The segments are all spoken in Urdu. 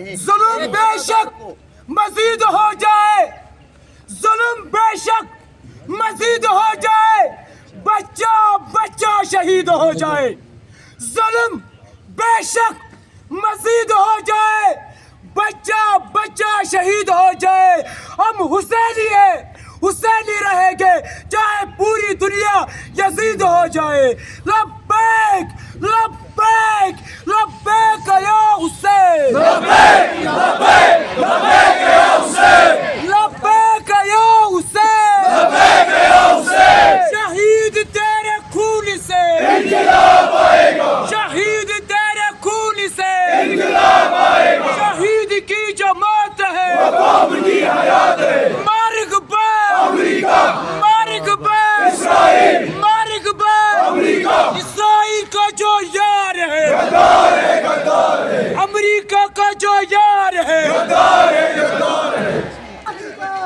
رہے. ظلم بے شک مزید ہو جائے، ظلم بے شک مزید ہو جائے، بچہ بچہ شہید ہو جائے. ظلم بے شک مزید ہو جائے، بچہ بچہ شہید ہو جائے. ہم حسینی ہیں، حسینی رہیں گے چاہے پوری دنیا یزید ہو جائے. لبیک لبیک لبیک یا حسین، لبیک لبیک لبیک یا حسین، لبیک یا حسین، لبیک یا حسین. شہید تیرے خون سے انقلاب آئے گا، شہید تیرے خون سے انقلاب آئے گا. شہید کی جماعت ہے، قوم کی حیات ہے. مارگ بے امریکہ، مارگ بے اسرائیل، مارگ بے امریکہ اسرائیل کا جو یار ہے، غدار ہے، غدار ہے، امریکہ کا جو یار ہے. غدار ہے، غدار ہے.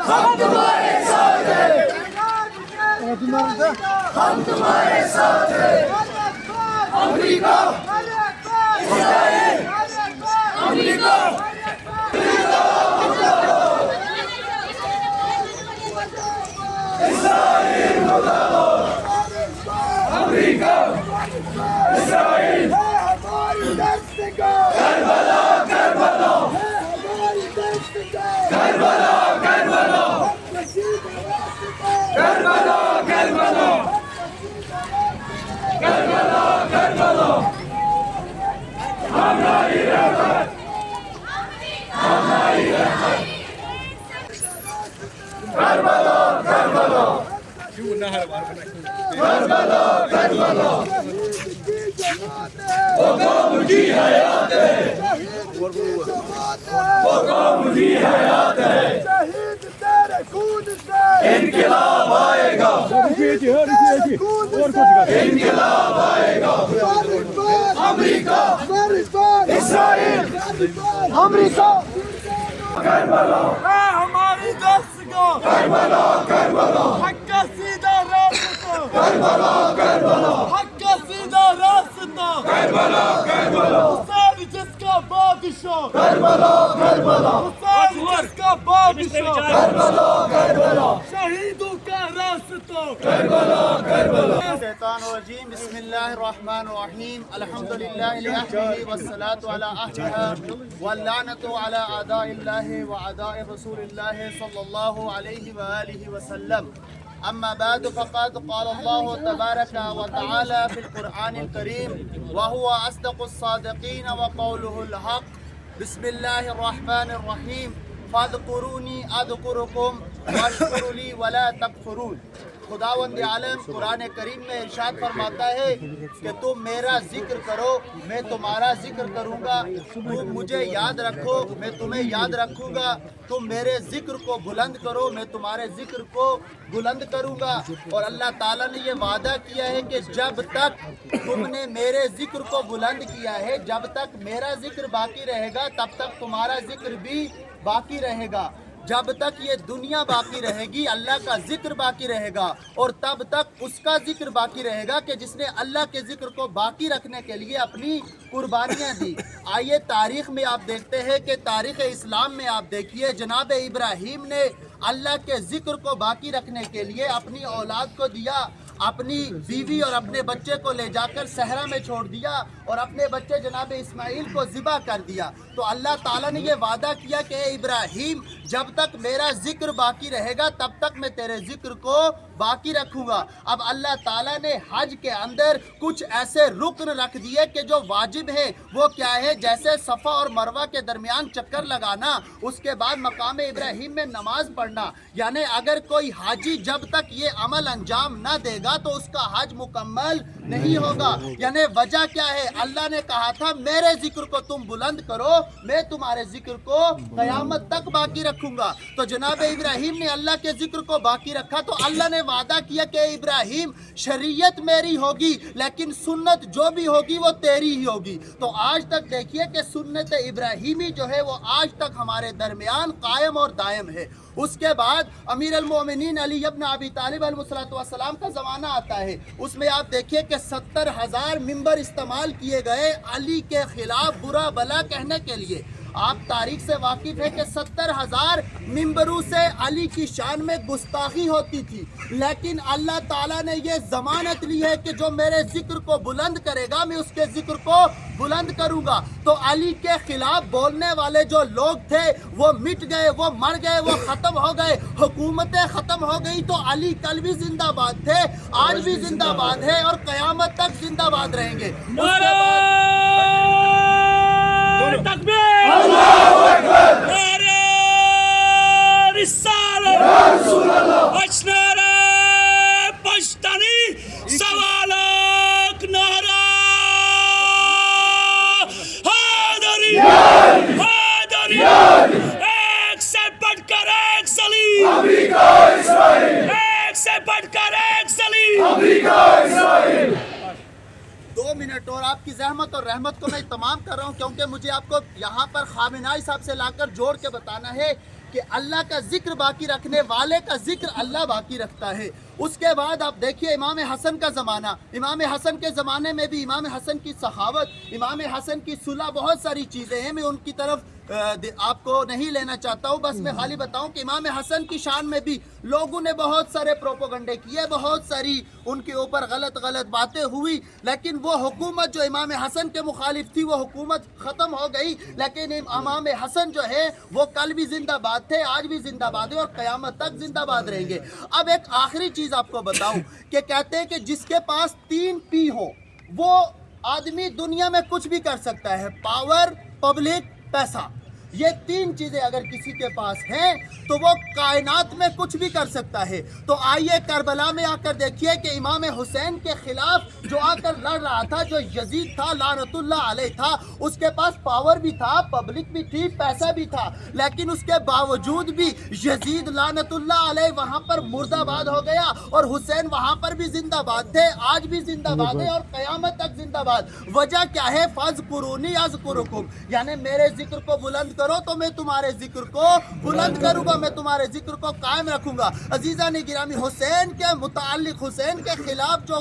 ہم تمہارے ساتھ ہیں، ہم تمہارے ساتھ ہیں. امریکہ، اسرائیل، امریکہ. اسرائیل مرد آباد. امریکہ، اسرائیل. کربلا، کربلا، کربلا، کربلا، کربلا، کربلا، کربلا، کربلا. ہماری رحمت، ہماری رحمت. کربلا، کربلا، کربلا، کربلا. وہ قوم کی حیات ہے، وہ قوم کی حیات ہے. انقلاب آئے گا، انقلاب آئے گا. امریکہ، اسرائیل، امریکہ کربلا، اے ہماری دستگاہ، کربلا، کربلا، حق کا سیدھا راستہ، کربلا، کربلا، حق کا سیدھا راستہ، کربلا، کربلا، حسین جس کا بادشاہ، کربلا، کربلا، حسین جس کا بادشاہ، کربلا، کربلا، شہیدوں کا راستہ. کربلا، کربلا. الشیطان الرجیم. بسم اللہ الرحمن الرحیم. الحمدللہ لأہلہ والصلاة علی اہلہا واللعنۃ علی اعداء اللہ واعداء رسول اللہ صلی اللہ علیہ وآلہ وسلم. اما بعد فقد قال اللہ تبارک وتعالی فی القرآن الکریم وهو اصدق الصادقین وقوله الحق. بسم اللہ الرحمن الرحیم. فاذکرونی اذکرکم واشکروا لی ولا تکفرون. خداوند عالم قرآن کریم میں ارشاد فرماتا ہے کہ تم میرا ذکر کرو میں تمہارا ذکر کروں گا، تم مجھے یاد رکھو میں تمہیں یاد رکھوں گا، تم میرے ذکر کو بلند کرو میں تمہارے ذکر کو بلند کروں گا. اور اللہ تعالیٰ نے یہ وعدہ کیا ہے کہ جب تک تم نے میرے ذکر کو بلند کیا ہے، جب تک میرا ذکر باقی رہے گا تب تک تمہارا ذکر بھی باقی رہے گا. جب تک یہ دنیا باقی رہے گی اللہ کا ذکر باقی رہے گا، اور تب تک اس کا ذکر باقی رہے گا کہ جس نے اللہ کے ذکر کو باقی رکھنے کے لیے اپنی قربانیاں دی. آئیے تاریخ میں آپ دیکھتے ہیں کہ تاریخ اسلام میں آپ دیکھیے جناب ابراہیم نے اللہ کے ذکر کو باقی رکھنے کے لیے اپنی اولاد کو دیا، اپنی بیوی اور اپنے بچے کو لے جا کر صحرا میں چھوڑ دیا اور اپنے بچے جناب اسماعیل کو ذبح کر دیا. تو اللہ تعالیٰ نے یہ وعدہ کیا کہ اے ابراہیم جب تک میرا ذکر باقی رہے گا تب تک میں تیرے ذکر کو باقی رکھوں گا. اب اللہ تعالیٰ نے حج کے اندر کچھ ایسے رکن رکھ دیے کہ جو واجب ہیں. وہ کیا ہے؟ جیسے صفا اور مروہ کے درمیان چکر لگانا، اس کے بعد مقام ابراہیم میں نماز پڑھنا. یعنی اگر کوئی حاجی جب تک یہ عمل انجام نہ دے گا تو اس کا حج مکمل نہیں ہوگا. یعنی وجہ کیا ہے؟ اللہ نے کہا تھا میرے ذکر کو تم بلند کرو میں تمہارے ذکر کو قیامت تک باقی رکھوں گا. تو جناب ابراہیم نے اللہ کے ذکر کو باقی رکھا تو اللہ نے وعدہ کیا کہ ابراہیم شریعت میری ہوگی لیکن سنت جو بھی ہوگی وہ تیری ہی ہوگی. تو آج تک دیکھیے کہ سنت ابراہیمی جو ہے وہ آج تک ہمارے درمیان قائم اور دائم ہے. اس کے بعد امیر المومنین علی ابن ابی طالب علیہ السلام کا زمانہ آتا ہے. اس میں آپ دیکھیے کہ 70,000 ممبر استعمال کیے گئے علی کے خلاف برا بلا کہنے کے لیے. آپ تاریخ سے واقف ہے کہ 70,000 ممبروں سے علی کی شان میں گستاخی ہوتی تھی، لیکن اللہ تعالیٰ نے یہ ضمانت لی ہے کہ جو میرے ذکر کو بلند کرے گا میں اس کے ذکر کو بلند کروں گا۔ تو علی کے خلاف بولنے والے جو لوگ تھے وہ مٹ گئے، وہ مر گئے، وہ ختم ہو گئے، حکومتیں ختم ہو گئی، تو علی کل بھی زندہ باد تھے، آج بھی زندہ باد ہے اور قیامت تک زندہ باد رہیں گے۔ تکبیر اللہ اکبر نعرہ رسالت یا رسول اللہ نعرہ پشتنی سوالک نعرہ حیدری حیدری ایک سے بڑھ کر ایک سلیم امریکہ اسرائیل، ایک سے بڑھ کر ایک سلیم امریکہ اسرائیل۔ 2 منٹ اور آپ کی زحمت اور رحمت کو میں تمام کر رہا ہوں، کیونکہ مجھے آپ کو یہاں پر خامنہئی صاحب سے لا کر جوڑ کے بتانا ہے کہ اللہ کا ذکر باقی رکھنے والے کا ذکر اللہ باقی رکھتا ہے۔ اس کے بعد آپ دیکھیے امام حسن کا زمانہ، امام حسن کے زمانے میں بھی امام حسن کی سخاوت، امام حسن کی صلح، بہت ساری چیزیں ہیں، میں ان کی طرف آپ کو نہیں لینا چاہتا ہوں، بس میں خالی بتاؤں کہ امام حسن کی شان میں بھی لوگوں نے بہت سارے پروپیگنڈے کیے، بہت ساری ان کے اوپر غلط باتیں ہوئی، لیکن وہ حکومت جو امام حسن کے مخالف تھی وہ حکومت ختم ہو گئی، لیکن امام حسن جو ہے وہ کل بھی زندہ باد تھے، آج بھی زندہ باد ہے اور قیامت تک زندہ باد رہیں گے۔ اب ایک آخری چیز آپ کو بتاؤں کہ کہتے ہیں کہ جس کے پاس 3 P ہو وہ آدمی دنیا میں کچھ بھی کر سکتا ہے، پاور، پبلک، پیسہ۔ یہ 3 چیزیں اگر کسی کے پاس ہیں تو وہ کائنات میں کچھ بھی کر سکتا ہے۔ تو آئیے کربلا میں آ کر دیکھیے کہ امام حسین کے خلاف جو آ کر لڑ رہا تھا، جو یزید تھا لعنت اللہ علیہ تھا، اس کے پاس پاور بھی تھا، پبلک بھی تھی، پیسہ بھی تھا، لیکن اس کے باوجود بھی یزید لعنت اللہ علیہ وہاں پر مردہ باد ہو گیا اور حسین وہاں پر بھی زندہ باد تھے، آج بھی زندہ باد ہے اور قیامت تک زندہ باد۔ وجہ کیا ہے؟ فَاذْكُرُونِي أَذْكُرُكُمْ، یعنی میرے ذکر کو بلند کرو تو میں تمہارے ذکر کو بلند کروں گا، میں تمہارے ذکر کو قائم رکھوں گا۔ عزیزان گرامی، حسین کے متعلق، حسین کے خلاف جو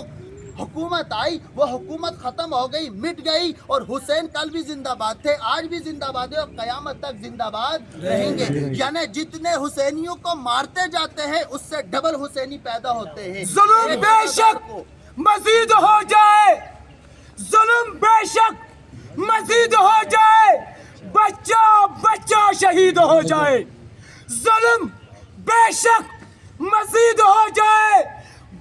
حکومت آئی وہ حکومت ختم ہو گئی، مٹ گئی، اور حسین کل بھی زندہ باد تھے، آج بھی زندہ باد ہے اور قیامت تک زندہ باد رہیں گے۔ یعنی جتنے حسینیوں کو مارتے جاتے ہیں اس سے ڈبل حسینی پیدا ہوتے ہیں۔ ظلم بے شک مزید ہو جائے، ظلم بے شک مزید ہو جائے، بچہ بچہ شہید ہو جائے، ظلم بے شک مزید ہو جائے،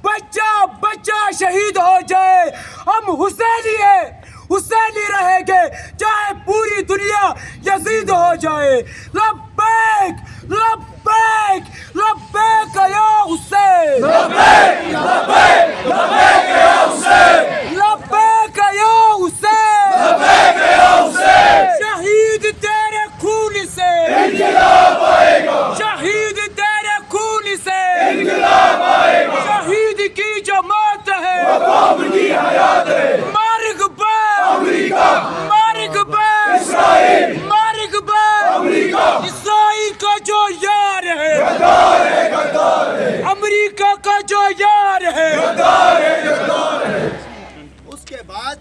بچہ بچہ شہید ہو جائے، ہم حسینی ہیں، حسینی رہیں گے چاہے پوری دنیا یزید ہو جائے۔ لبیک لبیک لبیک یا حسین، لبیک لبیک لبیک یا حسین، لبیک یا حسین، لبیک یا حسین۔ شہید تیرے خون سے انقلاب آئے گا، شہید تیرے خون سے انقلاب آئے گا، شہید کی جو موت ہے وہ قوم کی حیات ہے۔ مرگ بے امریکہ، مرگ بے اسرائیل، مرگ بے امریکہ اسرائیل کا جو یار ہے، غدار ہے، غدار ہے، امریکہ کا جو یار ہے، غدار ہے، غدار ہے۔ اس کے بعد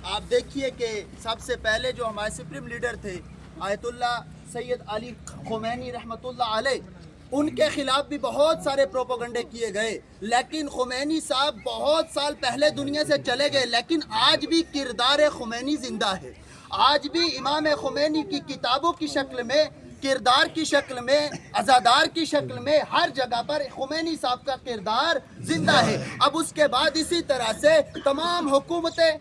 آپ دیکھیے کہ سب سے پہلے جو ہمارے سپریم لیڈر تھے آیت اللہ سید علی خمینی رحمۃ اللہ علیہ، ان کے خلاف بھی بہت سارے پروپیگنڈے کیے گئے، لیکن خمینی صاحب بہت سال پہلے دنیا سے چلے گئے، لیکن آج بھی کردار خمینی زندہ ہے۔ آج بھی امام خمینی کی کتابوں کی شکل میں، کردار کی شکل میں، عزادار کی شکل میں، ہر جگہ پر خمینی صاحب کا کردار زندہ ہے۔ اب اس کے بعد اسی طرح سے تمام حکومتیں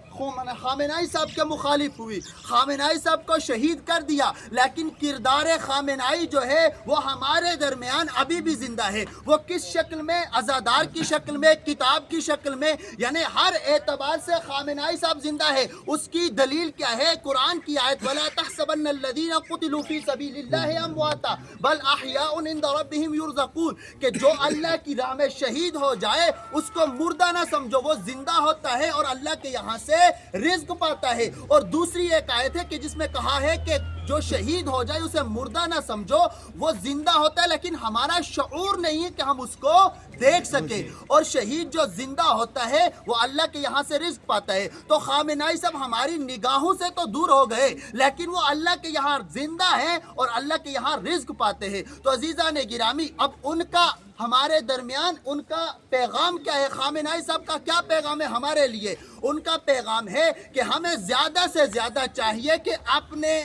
خامنہئی صاحب کے مخالف ہوئی، خامنہئی صاحب کو شہید کر دیا، لیکن کردار خامنہئی جو ہے وہ ہمارے درمیان ابھی بھی زندہ ہے۔ وہ کس شکل میں؟ عزادار کی شکل میں، کتاب کی شکل میں، یعنی ہر اعتبار سے خامنہئی صاحب زندہ ہے۔ اس کی دلیل کیا ہے؟ قرآن کی آیت وَلَا تَحْسَبَنَّ الَّذِينَ قُتِلُوا فِي سَبِيلِ اللَّهِ امواتا بل احیاء عند ربهم یرزقون، کہ جو اللہ کی راہ میں شہید ہو جائے اس کو مردہ نہ سمجھو، وہ زندہ ہوتا ہے اور اللہ کے یہاں سے رزق پاتا ہے۔ اور دوسری ایک آیت ہے کہ جس میں کہا ہے کہ جو شہید ہو جائے اسے مردہ نہ سمجھو، وہ زندہ ہوتا ہے لیکن ہمارا شعور نہیں ہے کہ ہم اس کو دیکھ سکیں، اور شہید جو زندہ ہوتا ہے وہ اللہ کے یہاں سے رزق پاتا ہے۔ تو خامنہئی صاحب ہماری نگاہوں سے تو دور ہو گئے لیکن وہ اللہ کے یہاں زندہ ہیں اور اللہ کے یہاں رزق پاتے ہیں۔ تو عزیزان گرامی، اب ان کا ہمارے درمیان ان کا پیغام کیا ہے؟ خامنہئی صاحب کا کیا پیغام ہے ہمارے لیے؟ ان کا پیغام ہے کہ ہمیں زیادہ سے زیادہ چاہیے کہ اپنے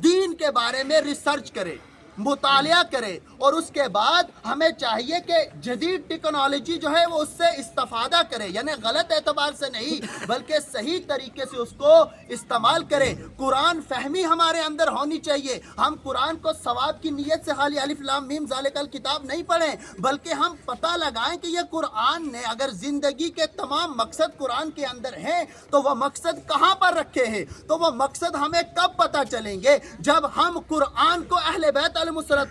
دین کے بارے میں ریسرچ کرے، مطالعہ کرے، اور اس کے بعد ہمیں چاہیے کہ جدید ٹیکنالوجی جو ہے وہ اس سے استفادہ کرے، یعنی غلط اعتبار سے نہیں بلکہ صحیح طریقے سے اس کو استعمال کرے۔ قرآن فہمی ہمارے اندر ہونی چاہیے۔ ہم قرآن کو ثواب کی نیت سے خالی الف لام میم ذالک الکتاب نہیں پڑھیں، بلکہ ہم پتہ لگائیں کہ یہ قرآن نے اگر زندگی کے تمام مقصد قرآن کے اندر ہیں تو وہ مقصد کہاں پر رکھے ہیں، تو وہ مقصد ہمیں کب پتہ چلیں گے؟ جب ہم قرآن کو اہل بیت علیہ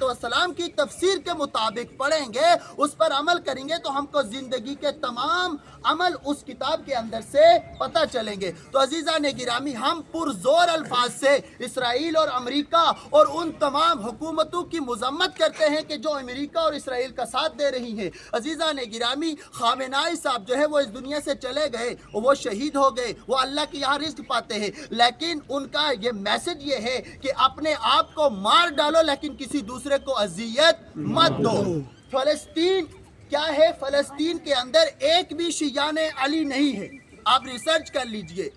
السلام کی تفسیر کے مطابق پڑھیں گے، اس پر عمل کریں گے، تو ہم کو زندگی کے تمام عمل اس کتاب کے اندر سے پتہ چلیں گے۔ تو عزیزان گرامی، ہم پرزور الفاظ سے اسرائیل اور امریکہ اور ان تمام حکومتوں کی مذمت کرتے ہیں کہ جو امریکہ اور اسرائیل کا ساتھ دے رہی ہیں۔ عزیزان گرامی، خامنہئی صاحب جو ہے وہ اس دنیا سے چلے گئے، وہ شہید ہو گئے، وہ اللہ کے یہاں رزق پاتے ہیں، لیکن ان کا یہ میسج یہ ہے کہ اپنے آپ کو مار ڈالو لیکن کسی دوسرے کو اذیت مت دو۔ فلسطین کیا ہے؟ فلسطین کے اندر ایک بھی شیعان علی نہیں ہے، آپ ریسرچ کر لیجئے،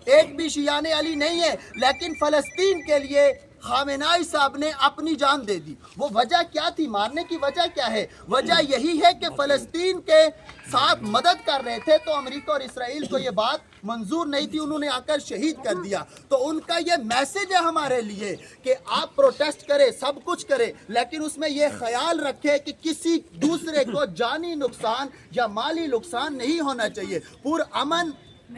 ایک بھی شیعان علی نہیں ہے، لیکن فلسطین کے لیے خامنہئی صاحب نے اپنی جان دے دی۔ وہ وجہ کیا تھی؟ مارنے کی وجہ کیا ہے؟ وجہ یہی ہے کہ فلسطین کے ساتھ مدد کر رہے تھے تو امریکہ اور اسرائیل کو یہ بات منظور نہیں تھی، انہوں نے آ کر شہید کر دیا۔ تو ان کا یہ میسج ہے ہمارے لیے کہ آپ پروٹیسٹ کریں، سب کچھ کریں، لیکن اس میں یہ خیال رکھیں کہ کسی دوسرے کو جانی نقصان یا مالی نقصان نہیں ہونا چاہیے۔ پرامن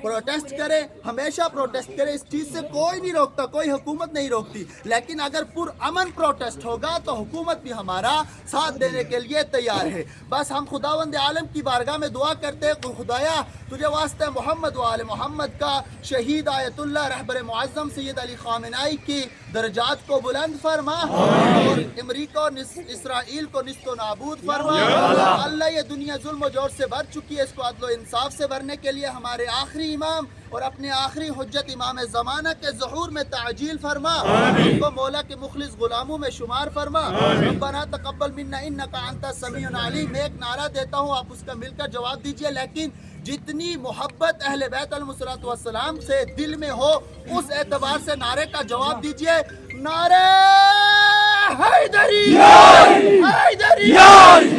پروٹیسٹ کرے، ہمیشہ پروٹیسٹ کرے، اس چیز سے کوئی نہیں روکتا، کوئی حکومت نہیں روکتی، لیکن اگر پرامن پروٹیسٹ ہوگا تو حکومت بھی ہمارا ساتھ دینے کے لیے تیار ہے۔ بس ہم خداوند عالم کی بارگاہ میں دعا کرتے ہیں کہ خدایا تجھے واسطہ محمد و آل محمد کا شہید آیت اللہ رہبر معظم سید علی خامنہئی کی درجات کو بلند فرما اور امریکہ اور اسرائیل کو نیست و نابود فرما۔ اللہ یہ دنیا ظلم و جور سے بھر چکی ہے، اس کو عدل و انصاف سے بھرنے کے لیے ہمارے آخری امام اور اپنے آخری حجت امام زمانہ کے ظہور میں تعجیل فرما، ان کو مولا کے مخلص غلاموں میں شمار فرما۔ ربنا تقبل منا انک انت السمیع العلیم۔ میں ایک نعرہ دیتا ہوں، آپ اس کا مل کر جواب دیجئے، لیکن جتنی محبت اہل بیت علیہ السلام سے دل میں ہو اس اعتبار سے نعرے کا جواب دیجئے۔ نعرہ حیدری، حیدری،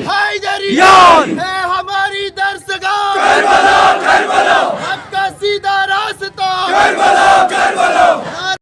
حیدری، اے ہماری درسگاہ کربلا، کربلا، حق کا سیدھا راستہ کربلا، کربلا۔